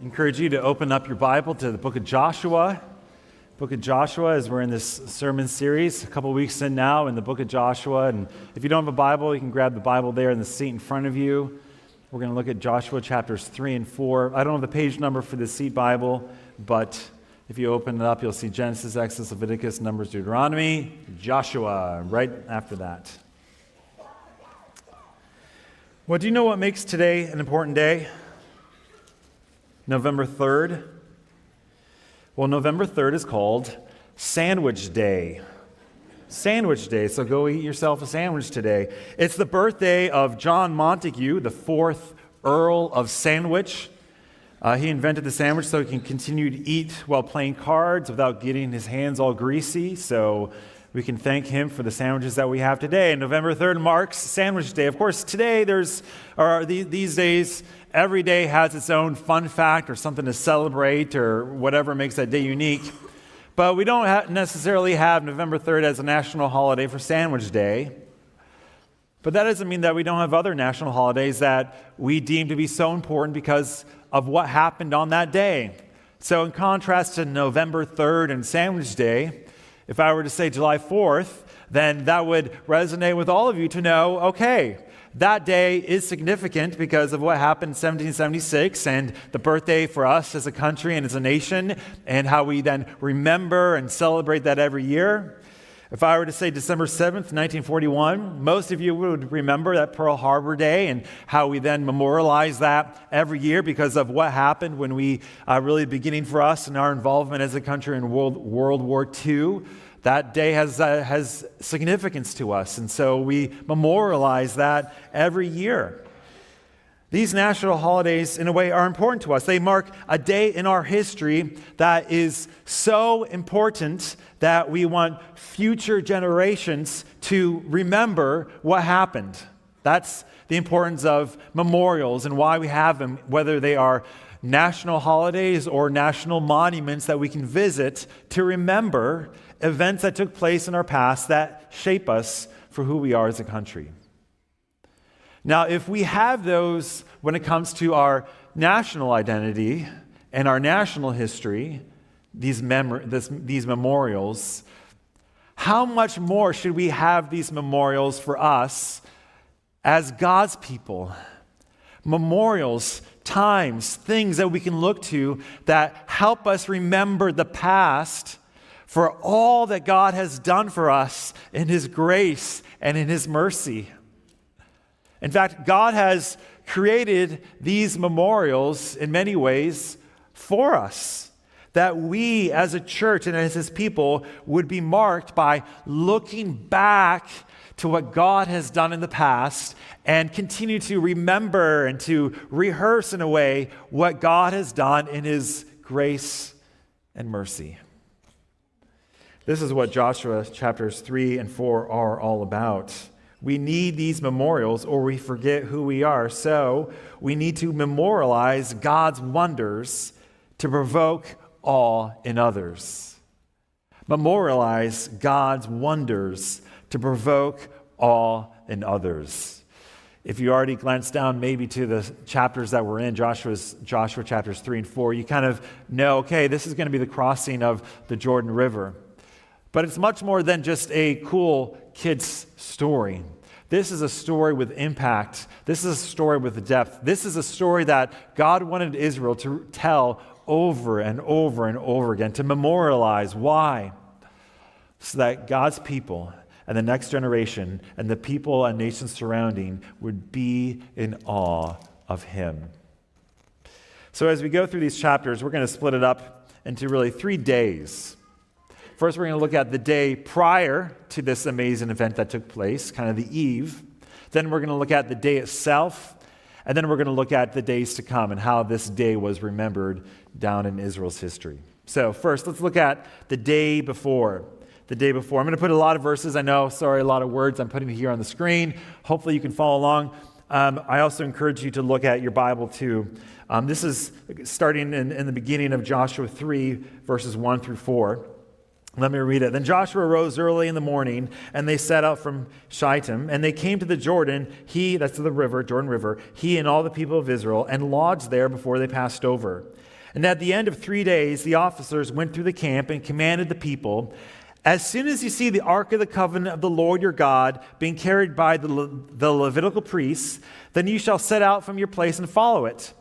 Encourage you to open up your Bible to the book of Joshua. Book of Joshua, as we're in this sermon series, a couple weeks in now in the book of Joshua. And if you don't have a Bible, you can grab the Bible there in the seat in front of you. We're going to look at Joshua chapters 3 and 4. I don't have the page number for the seat Bible, but if you open it up, you'll see Genesis, Exodus, Leviticus, Numbers, Deuteronomy, Joshua, right after that. Well, do you know what makes today an important day? November 3rd. Well, November 3rd is called Sandwich Day. Sandwich Day, so go eat yourself a sandwich today. It's the birthday of John Montague, the 4th Earl of Sandwich. He invented the sandwich so he can continue to eat while playing cards without getting his hands all greasy. So we can thank him for the sandwiches that we have today. And November 3rd marks Sandwich Day. Of course, today these days, every day has its own fun fact or something to celebrate or whatever makes that day unique. But we don't necessarily have November 3rd as a national holiday for Sandwich Day. But that doesn't mean that we don't have other national holidays that we deem to be so important because of what happened on that day. So in contrast to November 3rd and Sandwich Day, if I were to say July 4th, then that would resonate with all of you to know, okay, that day is significant because of what happened in 1776 and the birthday for us as a country and as a nation and how we then remember and celebrate that every year. If I were to say December 7th, 1941, most of you would remember that Pearl Harbor Day and how we then memorialize that every year because of what happened when we really beginning for us and our involvement as a country in World War II. That day has significance to us, and so we memorialize that every year. These national holidays, in a way, are important to us. They mark a day in our history that is so important that we want future generations to remember what happened. That's the importance of memorials and why we have them, whether they are national holidays or national monuments that we can visit to remember events that took place in our past that shape us for who we are as a country. Now, if we have those when it comes to our national identity and our national history, these memorials, how much more should we have these memorials for us as God's people? Memorials, times, things that we can look to that help us remember the past for all that God has done for us in His grace and in His mercy. In fact, God has created these memorials in many ways for us, that we as a church and as His people would be marked by looking back to what God has done in the past and continue to remember and to rehearse in a way what God has done in His grace and mercy. This is what Joshua chapters 3 and 4 are all about. We need these memorials or we forget who we are. So we need to memorialize God's wonders to provoke awe in others. Memorialize God's wonders to provoke awe in others. If you already glanced down maybe to the chapters that we're in, Joshua chapters 3 and 4, you kind of know, okay, this is going to be the crossing of the Jordan River. But it's much more than just a cool kid's story. This is a story with impact. This is a story with depth. This is a story that God wanted Israel to tell over and over and over again, to memorialize. Why? So that God's people and the next generation and the people and nations surrounding would be in awe of Him. So as we go through these chapters, we're going to split it up into really 3 days. First, we're going to look at the day prior to this amazing event that took place, kind of the eve. Then we're going to look at the day itself. And then we're going to look at the days to come and how this day was remembered down in Israel's history. So first, let's look at the day before. The day before. I'm going to put a lot of verses. I know, sorry, a lot of words I'm putting here on the screen. Hopefully you can follow along. I also encourage you to look at your Bible too. This is starting in the beginning of Joshua 3, verses 1 through 4. Let me read it. Then Joshua rose early in the morning, and they set out from Shittim, and they came to the Jordan, that's the river, Jordan River, he and all the people of Israel, and lodged there before they passed over. And at the end of 3 days, the officers went through the camp and commanded the people, as soon as you see the ark of the covenant of the Lord your God being carried by the Levitical priests, then you shall set out from your place and follow it.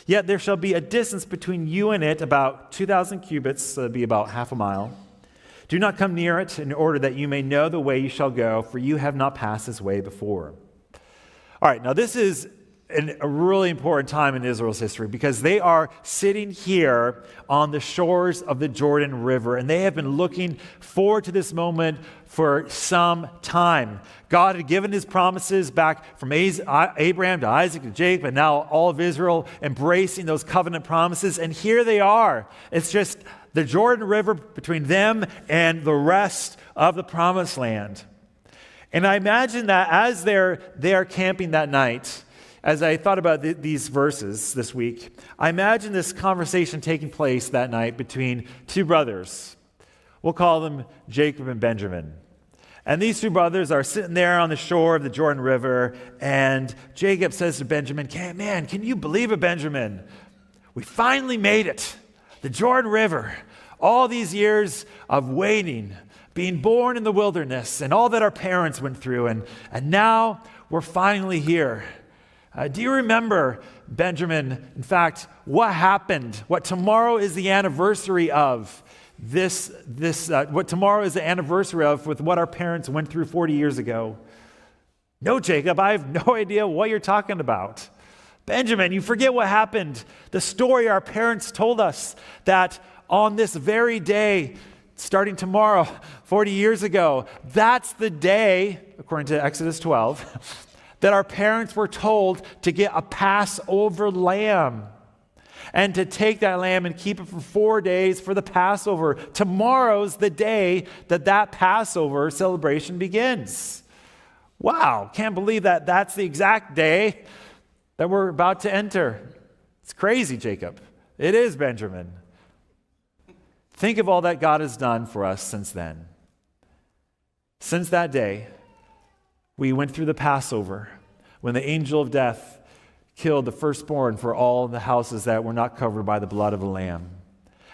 Yet there shall be a distance between you and it, about 2,000 cubits, so that'd be about half a mile. Do not come near it, in order that you may know the way you shall go, for you have not passed this way before. All right, now this is a really important time in Israel's history, because they are sitting here on the shores of the Jordan River, and they have been looking forward to this moment for some time. God had given his promises back from Abraham to Isaac to Jacob, and now all of Israel embracing those covenant promises, and here they are. It's just the Jordan River between them and the rest of the promised land. And I imagine that as they're camping that night, as I thought about these verses this week, I imagine this conversation taking place that night between two brothers. We'll call them Jacob and Benjamin. And these two brothers are sitting there on the shore of the Jordan River, and Jacob says to Benjamin, can you believe it, Benjamin? We finally made it. The Jordan River. All these years of waiting, being born in the wilderness, and all that our parents went through, and now we're finally here. Do you remember, Benjamin, in fact, what happened, what tomorrow is the anniversary of what tomorrow is the anniversary of with what our parents went through 40 years ago? No, Jacob, I have no idea what you're talking about. Benjamin, you forget what happened. The story our parents told us, that on this very day, starting tomorrow, 40 years ago, that's the day, according to Exodus 12, that our parents were told to get a Passover lamb and to take that lamb and keep it for 4 days for the Passover. Tomorrow's the day that Passover celebration begins. Wow, can't believe that that's the exact day that we're about to enter. It's crazy, Jacob. It is, Benjamin. Think of all that God has done for us since then. Since that day, we went through the Passover when the angel of death killed the firstborn for all the houses that were not covered by the blood of the Lamb.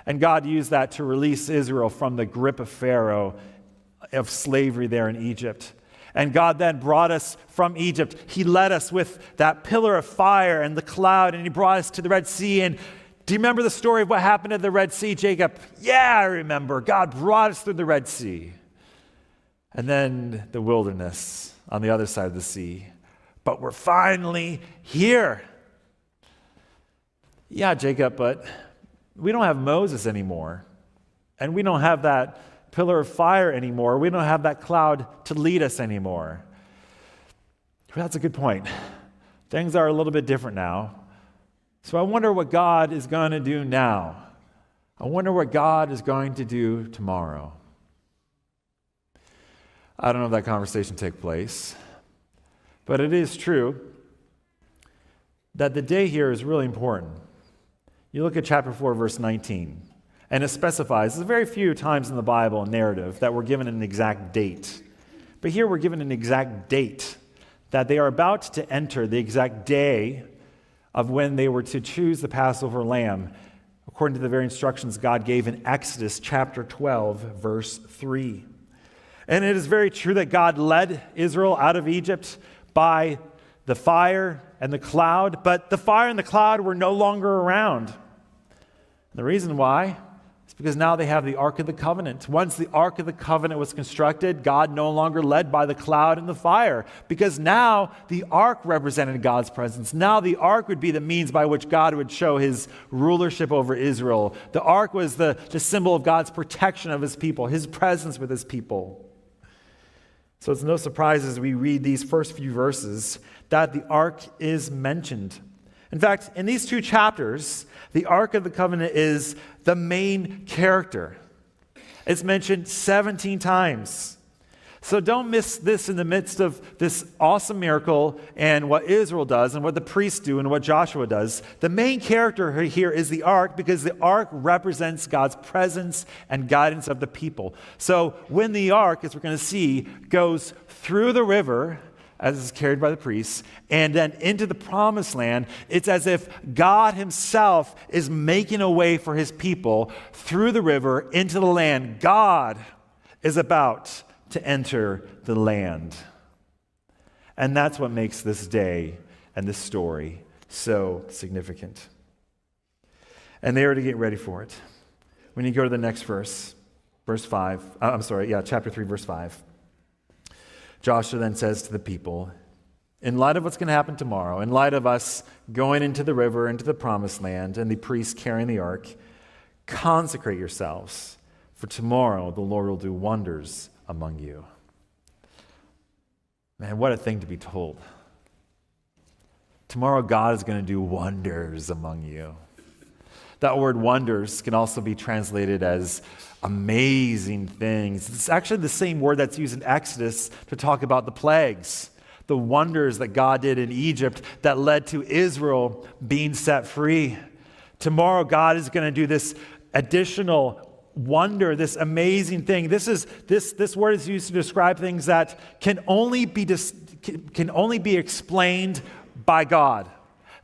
And God used that to release Israel from the grip of Pharaoh, of slavery there in Egypt. And God then brought us from Egypt. He led us with that pillar of fire and the cloud, and he brought us to the Red Sea. And do you remember the story of what happened at the Red Sea, Jacob? Yeah, I remember. God brought us through the Red Sea. And then the wilderness on the other side of the sea. But we're finally here. Yeah, Jacob, but we don't have Moses anymore. And we don't have that pillar of fire anymore. We don't have that cloud to lead us anymore. Well, that's a good point. Things are a little bit different now. So I wonder what God is going to do now. I wonder what God is going to do tomorrow. I don't know if that conversation took place, but it is true that the day here is really important. You look at chapter 4, verse 19, and it specifies, there's very few times in the Bible and narrative that we're given an exact date. But here we're given an exact date, that they are about to enter the exact day of when they were to choose the Passover lamb, according to the very instructions God gave in Exodus chapter 12, verse 3. And it is very true that God led Israel out of Egypt by the fire and the cloud, but the fire and the cloud were no longer around. And the reason why is because now they have the Ark of the Covenant. Once the Ark of the Covenant was constructed, God no longer led by the cloud and the fire, because now the Ark represented God's presence. Now the Ark would be the means by which God would show his rulership over Israel. The Ark was the symbol of God's protection of his people, his presence with his people. So it's no surprise as we read these first few verses that the Ark is mentioned. In fact, in these two chapters, the Ark of the Covenant is the main character. It's mentioned 17 times. So don't miss this in the midst of this awesome miracle and what Israel does and what the priests do and what Joshua does. The main character here is the ark, because the ark represents God's presence and guidance of the people. So when the ark, as we're going to see, goes through the river, as is carried by the priests, and then into the promised land, it's as if God himself is making a way for his people through the river into the land. God is about to enter the land. And that's what makes this day and this story so significant. And they are to get ready for it. When you go to the next verse, chapter 3, verse 5. Joshua then says to the people, in light of what's going to happen tomorrow, in light of us going into the river, into the promised land, and the priests carrying the ark, consecrate yourselves, for tomorrow the Lord will do wonders among you. Man, what a thing to be told. Tomorrow God is going to do wonders among you. That word wonders can also be translated as amazing things. It's actually the same word that's used in Exodus to talk about the plagues, the wonders that God did in Egypt that led to Israel being set free. Tomorrow God is going to do this additional wonder, this amazing thing. This word is used to describe things that can only be explained by God.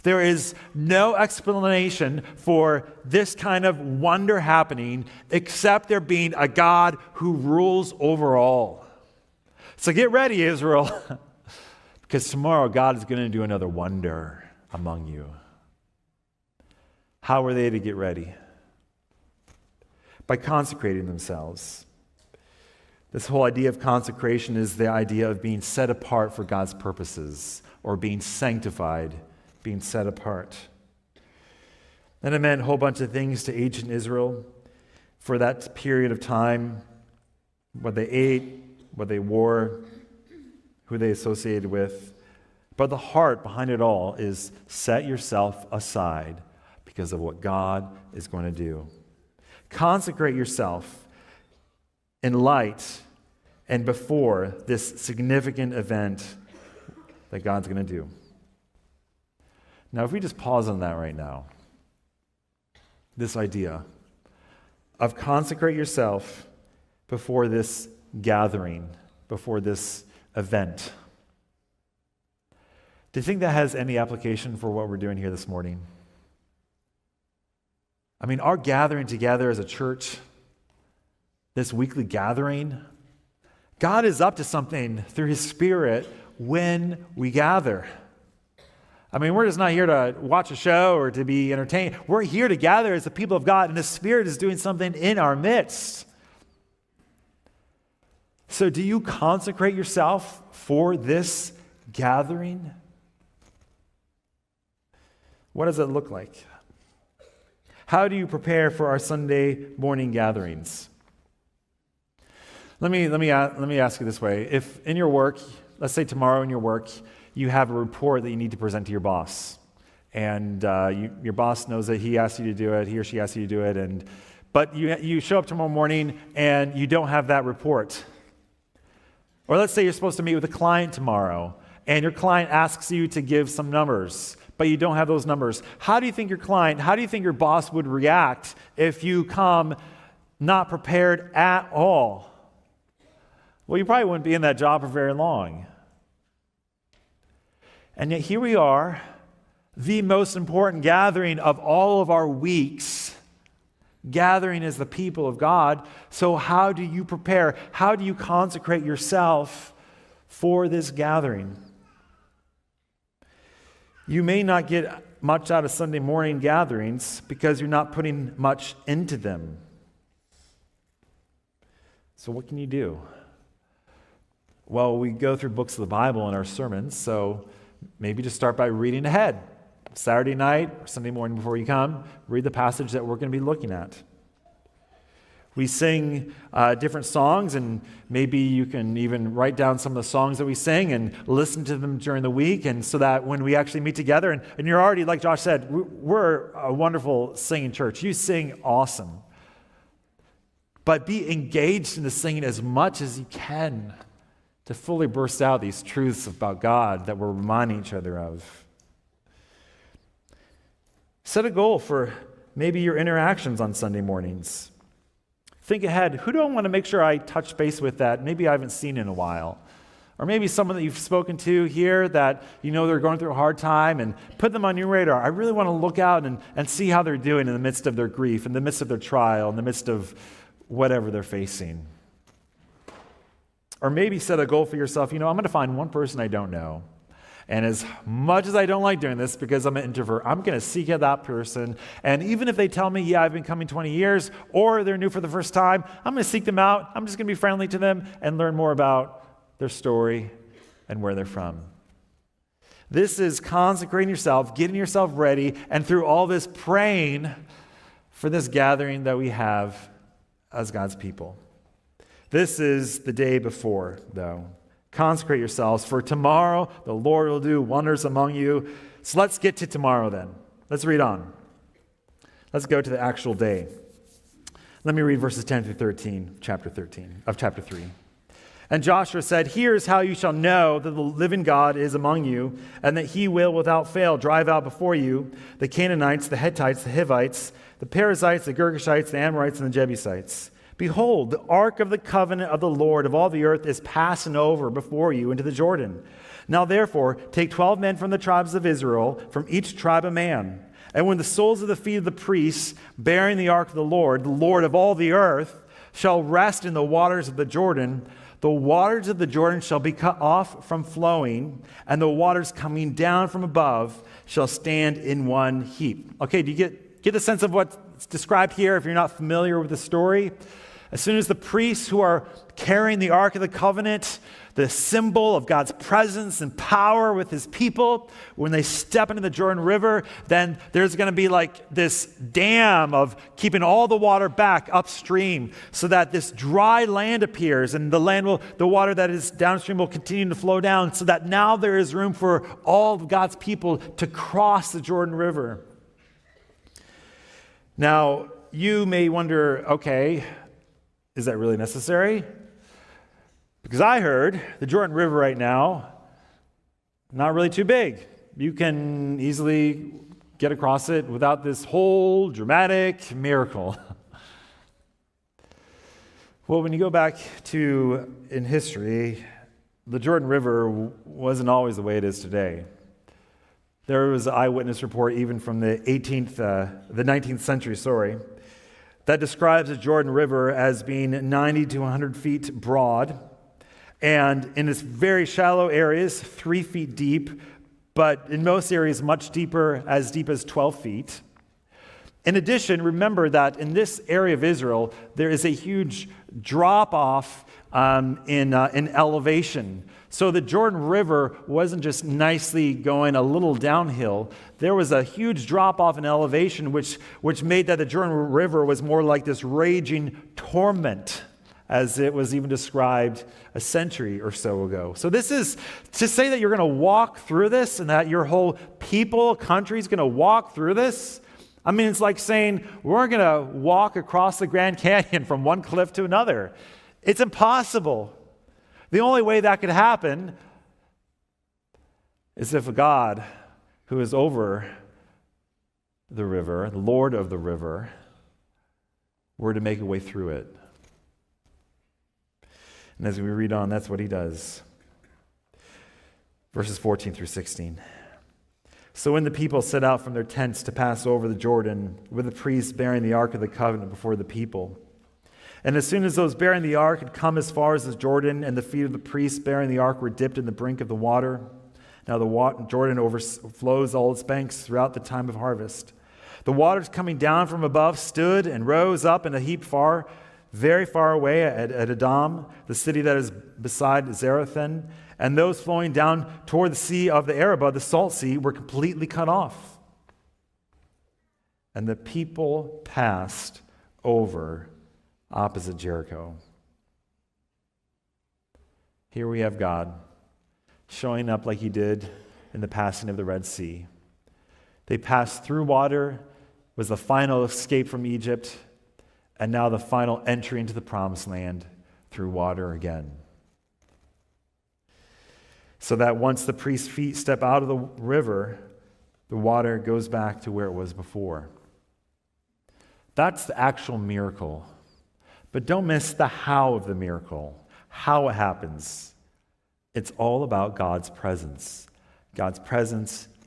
There is no explanation for this kind of wonder happening except there being a God who rules over all. So get ready, Israel, because tomorrow God is going to do another wonder among you. How are they to get ready? By consecrating themselves. This whole idea of consecration is the idea of being set apart for God's purposes, or being sanctified, being set apart. And it meant a whole bunch of things to ancient Israel for that period of time: what they ate, what they wore, who they associated with. But the heart behind it all is set yourself aside because of what God is going to do. Consecrate yourself in light and before this significant event that God's going to do. Now, if we just pause on that right now, this idea of consecrate yourself before this gathering, before this event, do you think that has any application for what we're doing here this morning? I mean, our gathering together as a church, this weekly gathering, God is up to something through his Spirit when we gather. I mean, we're just not here to watch a show or to be entertained. We're here to gather as the people of God, and the Spirit is doing something in our midst. So do you consecrate yourself for this gathering? What does it look like? How do you prepare for our Sunday morning gatherings? Let me ask you this way. If in your work, let's say tomorrow in your work, you have a report that you need to present to your boss, and your boss knows that he asked you to do it, he or she asked you to do it, but you show up tomorrow morning and you don't have that report. Or let's say you're supposed to meet with a client tomorrow, and your client asks you to give some numbers, but you don't have those numbers. How do you think your boss would react if you come not prepared at all? Well, you probably wouldn't be in that job for very long. And yet here we are, the most important gathering of all of our weeks, gathering as the people of God. So how do you prepare? How do you consecrate yourself for this gathering? You may not get much out of Sunday morning gatherings because you're not putting much into them. So what can you do? Well, we go through books of the Bible in our sermons, so maybe just start by reading ahead. Saturday night or Sunday morning before you come, read the passage that we're going to be looking at. We sing different songs, and maybe you can even write down some of the songs that we sing and listen to them during the week, and so that when we actually meet together, and you're already, like Josh said, we're a wonderful singing church. You sing awesome. But be engaged in the singing as much as you can. to fully burst out these truths about God that we're reminding each other of. Set a goal for maybe your interactions on Sunday mornings. Think ahead. Who do I want to make sure I touch base with that maybe I haven't seen in a while? Or maybe someone that you've spoken to here that you know they're going through a hard time, and put them on your radar. I really want to look out and see how they're doing in the midst of their grief, in the midst of their trial, in the midst of whatever they're facing. Or maybe set a goal for yourself. I'm going to find one person I don't know. And as much as I don't like doing this because I'm an introvert, I'm going to seek out that person. And even if they tell me, yeah, I've been coming 20 years, or they're new for the first time, I'm going to seek them out. I'm just going to be friendly to them and learn more about their story and where they're from. This is consecrating yourself, getting yourself ready, and through all this praying for this gathering that we have as God's people. This is the day before, though. Consecrate yourselves, for tomorrow the Lord will do wonders among you. So let's get to tomorrow then. Let's read on. Let's go to the actual day. Let me read verses 10 through 13, chapter 3. And Joshua said, "Here's how you shall know that the living God is among you, and that he will without fail drive out before you the Canaanites, the Hittites, the Hivites, the Perizzites, the Girgashites, the Amorites, and the Jebusites. Behold, the ark of the covenant of the Lord of all the earth is passing over before you into the Jordan. Now therefore, take 12 men from the tribes of Israel, from each tribe a man. And when the soles of the feet of the priests bearing the ark of the Lord of all the earth, shall rest in the waters of the Jordan, the waters of the Jordan shall be cut off from flowing, and the waters coming down from above shall stand in one heap." Okay, do you get the sense of what's described here if you're not familiar with the story? As soon as the priests who are carrying the Ark of the Covenant, the symbol of God's presence and power with his people, when they step into the Jordan River, then there's going to be like this dam of keeping all the water back upstream so that this dry land appears, and the water that is downstream will continue to flow down, so that now there is room for all of God's people to cross the Jordan River. Now, you may wonder, okay, is that really necessary? Because I heard the Jordan River right now, not really too big. You can easily get across it without this whole dramatic miracle. Well, when you go back to in history, the Jordan River wasn't always the way it is today. There was an eyewitness report even from the 19th century, that describes the Jordan River as being 90 to 100 feet broad, and in its very shallow areas, 3 feet deep, but in most areas much deeper, as deep as 12 feet. In addition, remember that in this area of Israel, there is a huge drop-off in elevation. So the Jordan River wasn't just nicely going a little downhill. There was a huge drop-off in elevation, which made that the Jordan River was more like this raging torment, as it was even described a century or so ago. So this is to say that you're going to walk through this and that your whole country is going to walk through this. I mean, it's like saying we're going to walk across the Grand Canyon from one cliff to another. It's impossible. The only way that could happen is if a God who is over the river, the Lord of the river, were to make a way through it. And as we read on, that's what he does. Verses 14 through 16. "So when the people set out from their tents to pass over the Jordan, with the priests bearing the Ark of the Covenant before the people, and as soon as those bearing the ark had come as far as the Jordan, and the feet of the priests bearing the ark were dipped in the brink of the water, now the Jordan overflows all its banks throughout the time of harvest. The waters coming down from above stood and rose up in a heap very far away at Adam, the city that is beside Zarethan, and those flowing down toward the sea of the Arabah, the salt sea, were completely cut off. And the people passed over opposite Jericho." Here we have God showing up like he did in the passing of the Red Sea. They passed through water, was the final escape from Egypt, and now the final entry into the promised land through water again. so that once the priest's feet step out of the river, the water goes back to where it was before. That's the actual miracle. But don't miss the how of the miracle, how it happens. It's all about God's presence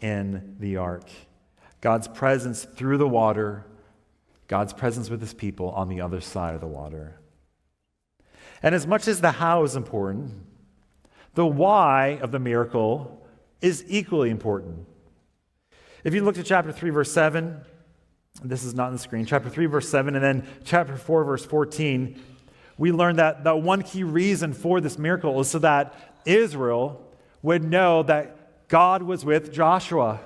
in the ark, God's presence through the water, God's presence with his people on the other side of the water. And as much as the how is important, the why of the miracle is equally important. If you look at chapter 3, verse 7, this is not on the screen, chapter 3, verse 7, and then chapter 4, verse 14, we learn that the one key reason for this miracle is so that Israel would know that God was with Joshua.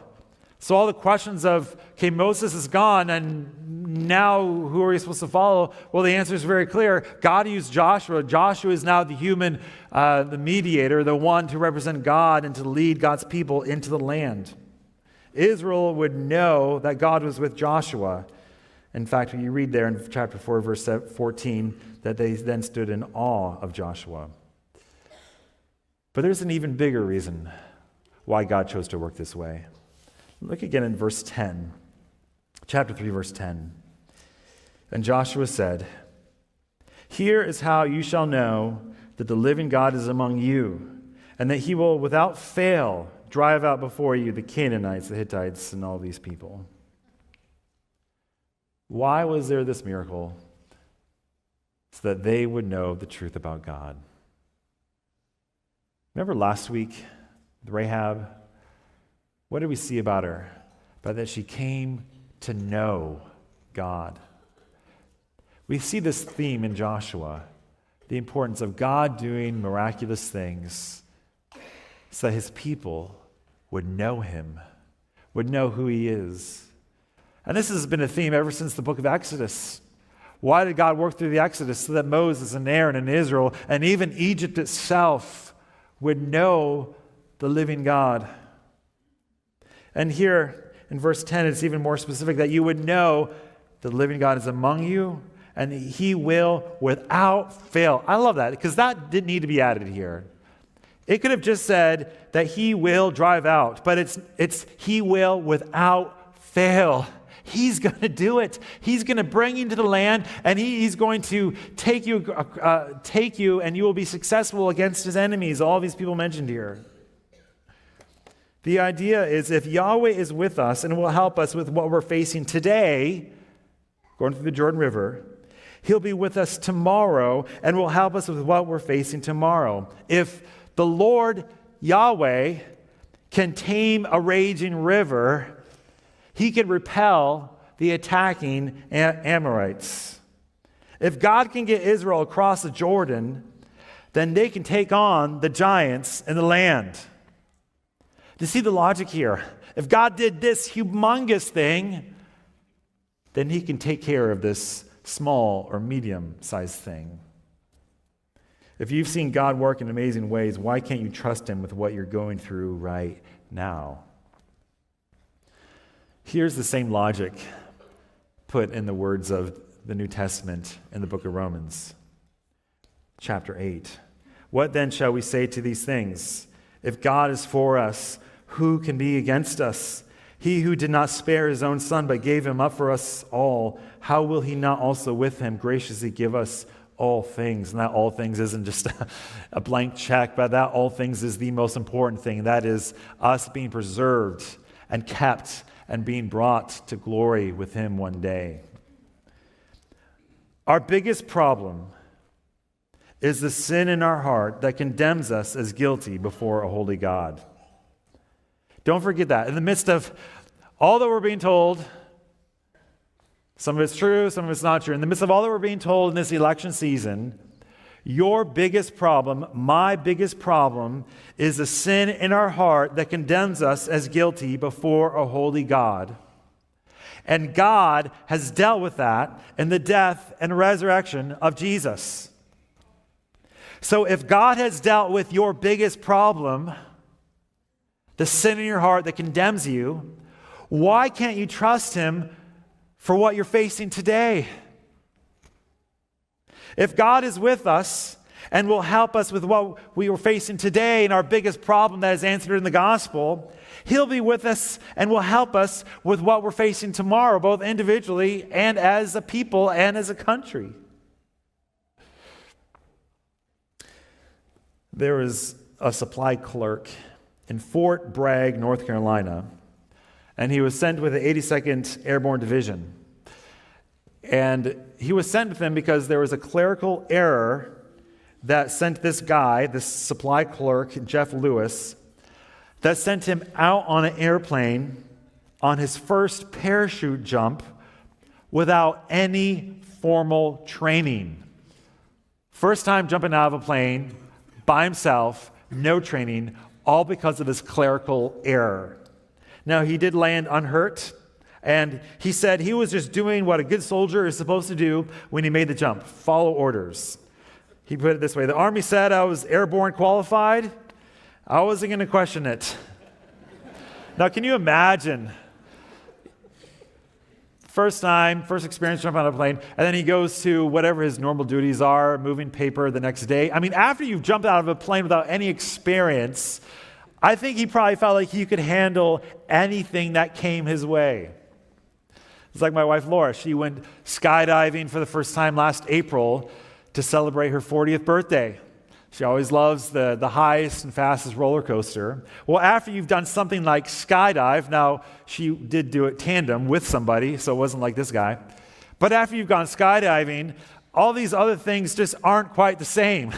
So all the questions of, okay, Moses is gone, and now who are we supposed to follow? Well, the answer is very clear. God used Joshua. Joshua is now the human, the mediator, the one to represent God and to lead God's people into the land. Israel would know that God was with Joshua. In fact, when you read there in chapter 4, verse 14, that they then stood in awe of Joshua. But there's an even bigger reason why God chose to work this way. Look again in verse 10, chapter 3, verse 10. And Joshua said, "Here is how you shall know that the living God is among you, and that he will without fail drive out before you the Canaanites, the Hittites, and all these people." Why was there this miracle? So that they would know the truth about God. Remember last week, Rahab? What did we see about her? But that she came to know God. We see this theme in Joshua, the importance of God doing miraculous things so that his people would know him, would know who he is. And this has been a theme ever since the book of Exodus. Why did God work through the Exodus? So that Moses and Aaron and Israel and even Egypt itself would know the living God. And here in verse 10, it's even more specific, that you would know the living God is among you and he will without fail. I love that because that didn't need to be added here. It could have just said that he will drive out, but it's he will without fail. He's going to do it. He's going to bring you to the land, and he's going to take you, and you will be successful against his enemies. All these people mentioned here. The idea is if Yahweh is with us and will help us with what we're facing today, going through the Jordan River, he'll be with us tomorrow and will help us with what we're facing tomorrow. If the Lord Yahweh can tame a raging river, he can repel the attacking Amorites. If God can get Israel across the Jordan, then they can take on the giants in the land. Do you see the logic here? If God did this humongous thing, then he can take care of this small or medium-sized thing. If you've seen God work in amazing ways, why can't you trust him with what you're going through right now? Here's the same logic put in the words of the New Testament in the book of Romans, chapter 8. What then shall we say to these things? If God is for us, who can be against us? He who did not spare his own son, but gave him up for us all, how will he not also with him graciously give us all things? And that all things isn't just a blank check, but that all things is the most important thing. That is us being preserved and kept and being brought to glory with him one day. Our biggest problem is the sin in our heart that condemns us as guilty before a holy God. Don't forget that. In the midst of all that we're being told, some of it's true, some of it's not true. In the midst of all that we're being told in this election season, your biggest problem, my biggest problem, is the sin in our heart that condemns us as guilty before a holy God. And God has dealt with that in the death and resurrection of Jesus. So if God has dealt with your biggest problem, the sin in your heart that condemns you, why can't you trust him for what you're facing today? If God is with us and will help us with what we are facing today and our biggest problem that is answered in the gospel. He'll be with us and will help us with what we're facing tomorrow, both individually and as a people and as a country. There was a supply clerk in Fort Bragg, North Carolina, and he was sent with the 82nd Airborne Division. And he was sent with them because there was a clerical error that sent this guy, this supply clerk, Jeff Lewis, that sent him out on an airplane on his first parachute jump without any formal training. First time jumping out of a plane by himself, no training, all because of his clerical error. Now, he did land unhurt, and he said he was just doing what a good soldier is supposed to do when he made the jump, follow orders. He put it this way: the Army said I was airborne qualified. I wasn't going to question it. Now, can you imagine? First experience jumping on a plane, and then he goes to whatever his normal duties are, moving paper the next day. I mean, after you've jumped out of a plane without any experience, I think he probably felt like he could handle anything that came his way. It's like my wife, Laura. She went skydiving for the first time last April to celebrate her 40th birthday. She always loves the highest and fastest roller coaster. Well, after you've done something like skydive, now she did do it tandem with somebody, so it wasn't like this guy. But after you've gone skydiving, all these other things just aren't quite the same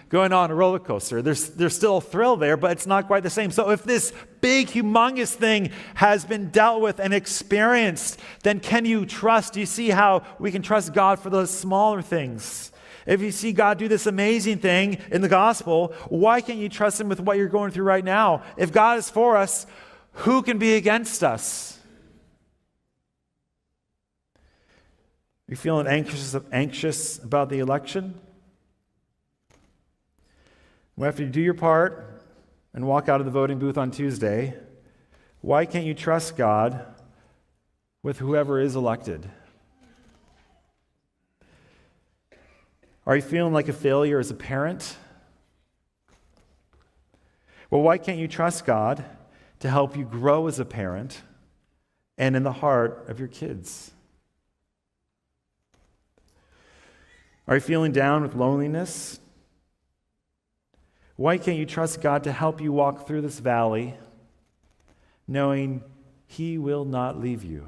going on a roller coaster. There's still a thrill there, but it's not quite the same. So if this big, humongous thing has been dealt with and experienced, then can you trust? Do you see how we can trust God for those smaller things? If you see God do this amazing thing in the gospel, why can't you trust him with what you're going through right now? If God is for us, who can be against us? You feeling anxious about the election? Well, after you do your part and walk out of the voting booth on Tuesday, why can't you trust God with whoever is elected? Are you feeling like a failure as a parent? Well, why can't you trust God to help you grow as a parent and in the heart of your kids? Are you feeling down with loneliness? Why can't you trust God to help you walk through this valley knowing he will not leave you?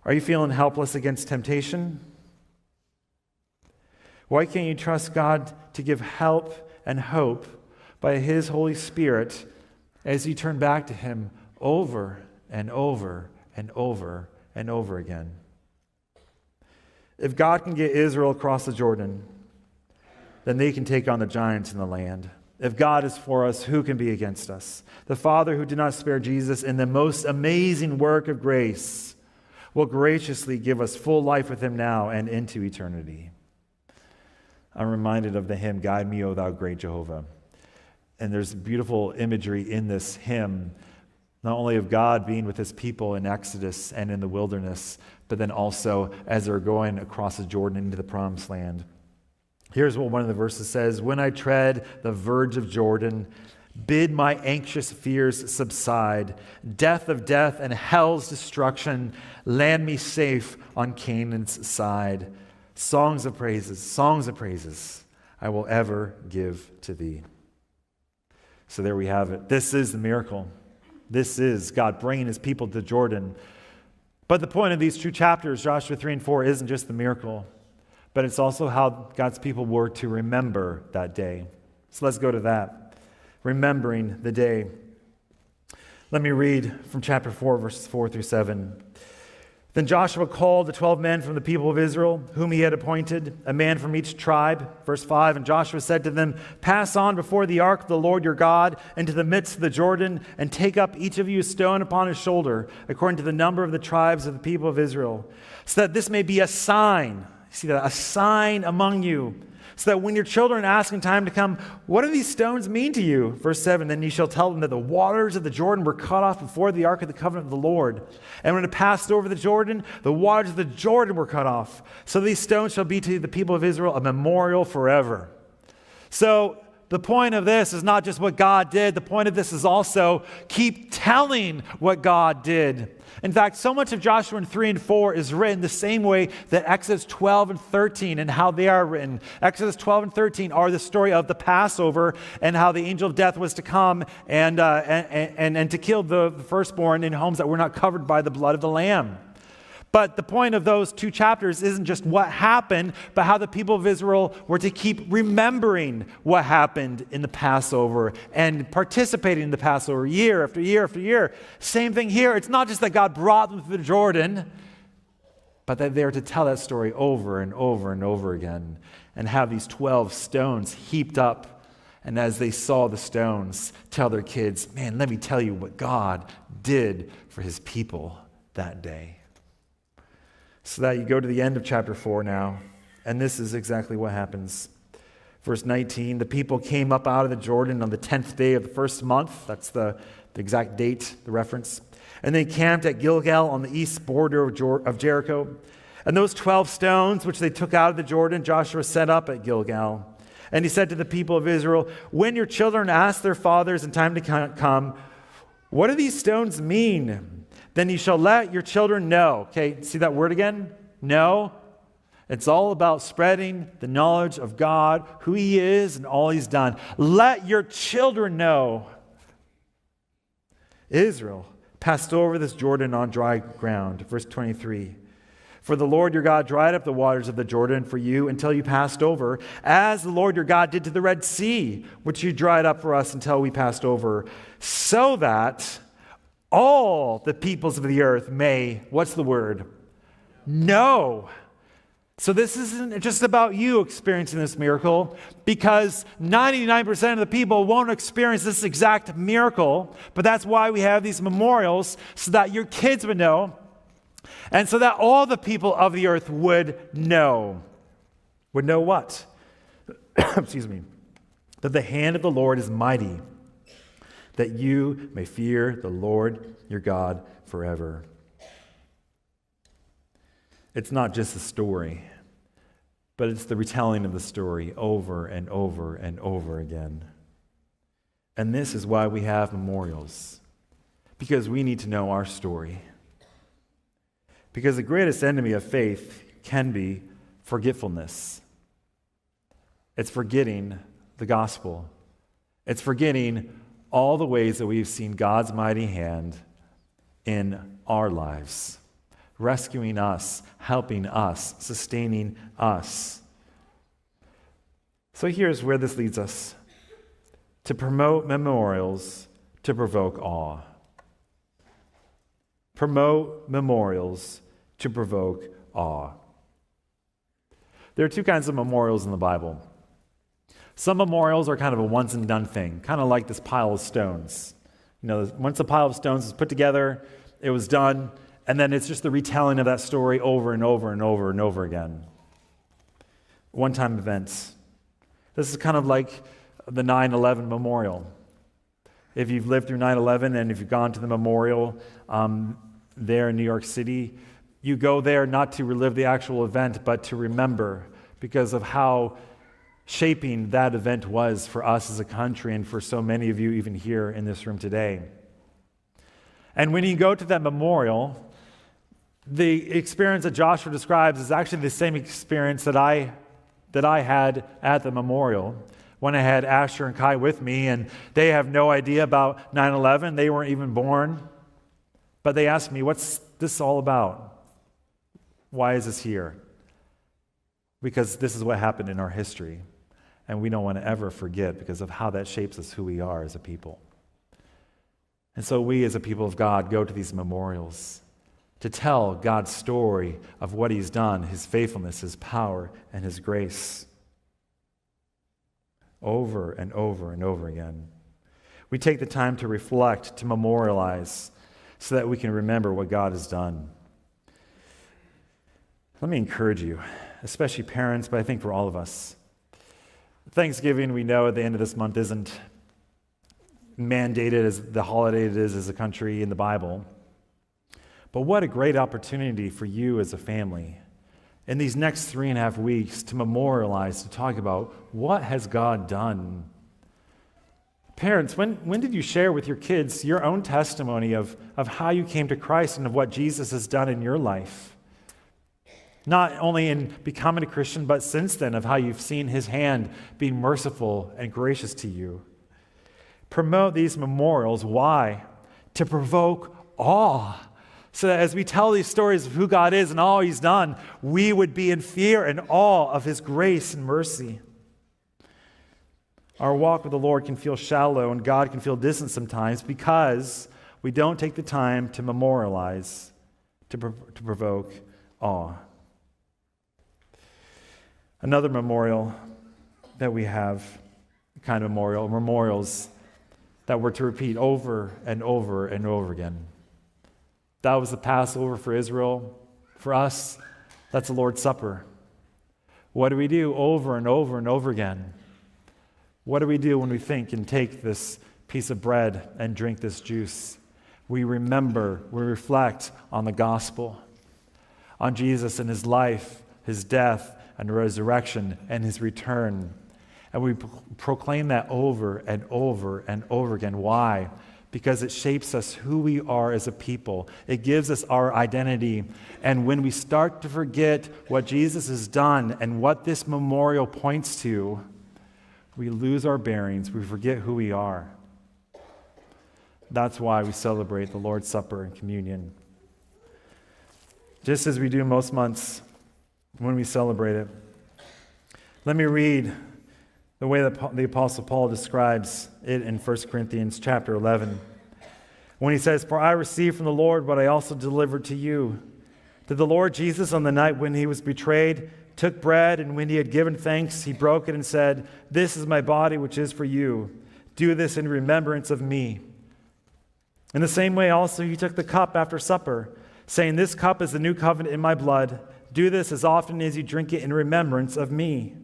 Are you feeling helpless against temptation? Why can't you trust God to give help and hope by his Holy Spirit as you turn back to him over and over and over and over again? If God can get Israel across the Jordan, then they can take on the giants in the land. If God is for us, who can be against us? The Father who did not spare Jesus in the most amazing work of grace will graciously give us full life with him now and into eternity. I'm reminded of the hymn, Guide Me, O Thou Great Jehovah. And there's beautiful imagery in this hymn, not only of God being with his people in Exodus and in the wilderness, but then also as they're going across the Jordan into the promised land. Here's what one of the verses says: when I tread the verge of Jordan, bid my anxious fears subside. Death of death and hell's destruction, land me safe on Canaan's side. Songs of praises I will ever give to thee. So there we have it. This is the miracle. This is God bringing his people to Jordan. But the point of these two chapters, Joshua 3 and 4, isn't just the miracle, but it's also how God's people were to remember that day. So let's go to that. Remembering the day. Let me read from chapter 4, verses 4 through 7. Then Joshua called the 12 men from the people of Israel, whom he had appointed, a man from each tribe. Verse 5, and Joshua said to them, pass on before the ark of the Lord your God into the midst of the Jordan, and take up each of you a stone upon his shoulder, according to the number of the tribes of the people of Israel, so that this may be a sign. See that? A sign among you, so that when your children ask in time to come, what do these stones mean to you? Verse 7, then you shall tell them that the waters of the Jordan were cut off before the ark of the covenant of the Lord. And when it passed over the Jordan, the waters of the Jordan were cut off. So these stones shall be to the people of Israel a memorial forever. So the point of this is not just what God did. The point of this is also keep telling what God did. In fact, so much of Joshua 3 and 4 is written the same way that Exodus 12 and 13 and how they are written. Exodus 12 and 13 are the story of the Passover and how the angel of death was to come and to kill the firstborn in homes that were not covered by the blood of the Lamb. But the point of those two chapters isn't just what happened, but how the people of Israel were to keep remembering what happened in the Passover and participating in the Passover year after year after year. Same thing here. It's not just that God brought them through the Jordan, but that they're to tell that story over and over and over again and have these 12 stones heaped up. And as they saw the stones, tell their kids, man, let me tell you what God did for his people that day. So that you go to the end of chapter 4 now, and this is exactly what happens. Verse 19, the people came up out of the Jordan on the 10th day of the first month. That's the exact date, the reference. And they camped at Gilgal on the east border of Jericho. And those 12 stones which they took out of the Jordan, Joshua set up at Gilgal. And he said to the people of Israel, when your children ask their fathers in time to come, what do these stones mean? Then you shall let your children know. Okay, see that word again? Know. It's all about spreading the knowledge of God, who he is, and all he's done. Let your children know. Israel passed over this Jordan on dry ground. Verse 23. For the Lord your God dried up the waters of the Jordan for you until you passed over, as the Lord your God did to the Red Sea, which you dried up for us until we passed over, so that all the peoples of the earth may, what's the word? Know. So this isn't just about you experiencing this miracle, because 99% of the people won't experience this exact miracle, but that's why we have these memorials, so that your kids would know, and so that all the people of the earth would know. Would know what? Excuse me. That the hand of the Lord is mighty, that you may fear the Lord your God forever. It's not just a story, but it's the retelling of the story over and over and over again. And this is why we have memorials, because we need to know our story. Because the greatest enemy of faith can be forgetfulness. It's forgetting the gospel. It's forgetting all the ways that we've seen God's mighty hand in our lives, rescuing us, helping us, sustaining us. So here's where this leads us: to promote memorials, to provoke awe. Promote memorials, to provoke awe. There are two kinds of memorials in the Bible. Some memorials are kind of a once and done thing, kind of like this pile of stones. You know, once a pile of stones is put together, it was done, and then it's just the retelling of that story over and over and over and over again. One-time events. This is kind of like the 9/11 memorial. If you've lived through 9/11 and if you've gone to the memorial there in New York City, you go there not to relive the actual event, but to remember, because of how shaping that event was for us as a country and for so many of you even here in this room today. And when you go to that memorial, the experience that Joshua describes is actually the same experience that I had at the memorial when I had Asher and Kai with me, and they have no idea about 9/11. They weren't even born. But they asked me, what's this all about? Why is this here? Because this is what happened in our history. And we don't want to ever forget, because of how that shapes us, who we are as a people. And so we as a people of God go to these memorials to tell God's story of what he's done, his faithfulness, his power, and his grace. Over and over and over again. We take the time to reflect, to memorialize, so that we can remember what God has done. Let me encourage you, especially parents, but I think for all of us, Thanksgiving, we know at the end of this month, isn't mandated as the holiday it is as a country in the Bible. But what a great opportunity for you as a family in these next 3.5 weeks to memorialize, to talk about what has God done. Parents, when did you share with your kids your own testimony of how you came to Christ and of what Jesus has done in your life? Not only in becoming a Christian, but since then, of how you've seen his hand being merciful and gracious to you. Promote these memorials. Why? To provoke awe. So that as we tell these stories of who God is and all he's done, we would be in fear and awe of his grace and mercy. Our walk with the Lord can feel shallow and God can feel distant sometimes because we don't take the time to memorialize, to provoke awe. Another memorial that we have, kind of memorials that we're to repeat over and over and over again. That was the Passover for Israel. For us, that's the Lord's Supper. What do we do over and over and over again? What do we do when we think and take this piece of bread and drink this juice? We remember, we reflect on the gospel, on Jesus and his life, his death and resurrection and his return. And we proclaim that over and over and over again. Why? Because it shapes us who we are as a people. It gives us our identity. And when we start to forget what Jesus has done and what this memorial points to, we lose our bearings. We forget who we are. That's why we celebrate the Lord's Supper and communion. Just as we do most months when we celebrate it. Let me read the way that the Apostle Paul describes it in 1 Corinthians chapter 11. When he says, "For I received from the Lord what I also delivered to you. That the Lord Jesus, on the night when he was betrayed, took bread, and when he had given thanks, he broke it and said, 'This is my body, which is for you. Do this in remembrance of me.' In the same way also he took the cup after supper, saying, 'This cup is the new covenant in my blood. Do this as often as you drink it in remembrance of me.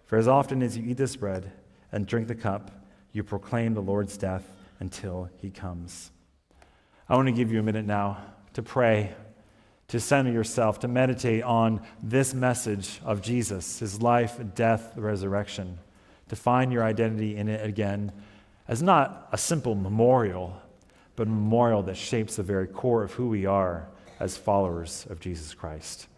For as often as you eat this bread and drink the cup, you proclaim the Lord's death until he comes.'" I want to give you a minute now to pray, to center yourself, to meditate on this message of Jesus, his life, death, resurrection, to find your identity in it again as not a simple memorial, but a memorial that shapes the very core of who we are as followers of Jesus Christ.